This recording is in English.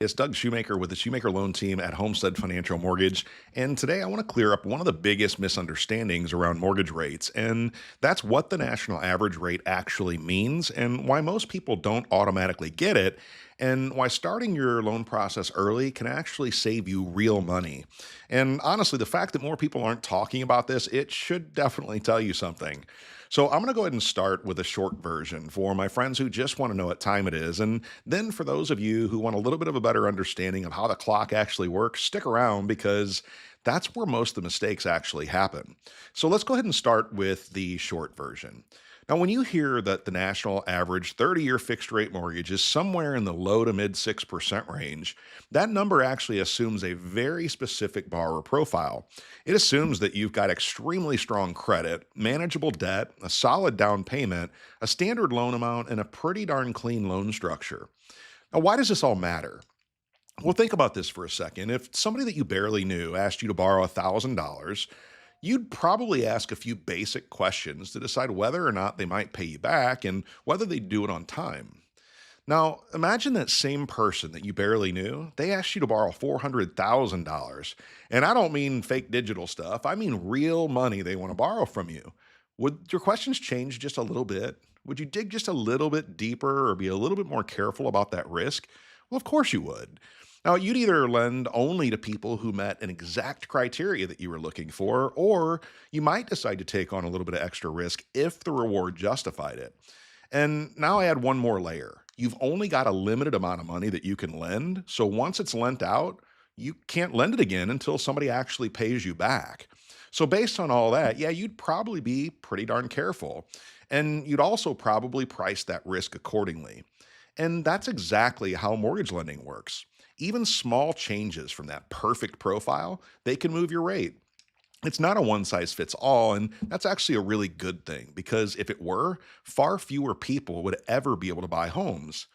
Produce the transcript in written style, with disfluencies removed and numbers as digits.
It's Doug Shoemaker with the Shoemaker Loan Team at Homestead Financial Mortgage. And today I want to clear up one of the biggest misunderstandings around mortgage rates. And that's what the national average rate actually means and why most people don't automatically get it. And why starting your loan process early can actually save you real money. And honestly, the fact that more people aren't talking about this, it should definitely tell you something. So I'm going to go ahead and start with a short version for my friends who just want to know what time it is. And then for those of you who want a little bit of a better understanding of how the clock actually works, stick around because that's where most of the mistakes actually happen. So let's go ahead and start with the short version. Now, when you hear that the national average 30-year fixed rate mortgage is somewhere in the low to mid 6% range, that number actually assumes a very specific borrower profile. It assumes that you've got extremely strong credit, manageable debt, a solid down payment, a standard loan amount, and a pretty darn clean loan structure. Now, why does this all matter? Well, think about this for a second. If somebody that you barely knew asked you to borrow $1,000, you'd probably ask a few basic questions to decide whether or not they might pay you back and whether they'd do it on time. Now, imagine that same person that you barely knew, they asked you to borrow $400,000. And I don't mean fake digital stuff, I mean real money they want to borrow from you. Would your questions change just a little bit? Would you dig just a little bit deeper or be a little bit more careful about that risk? Well, of course you would. Now, you'd either lend only to people who met an exact criteria that you were looking for, or you might decide to take on a little bit of extra risk if the reward justified it. And now I add one more layer. You've only got a limited amount of money that you can lend. So once it's lent out, you can't lend it again until somebody actually pays you back. So based on all that, yeah, you'd probably be pretty darn careful. And you'd also probably price that risk accordingly. And that's exactly how mortgage lending works. Even small changes from that perfect profile, they can move your rate. It's not a one size fits all, and that's actually a really good thing because if it were, far fewer people would ever be able to buy homes.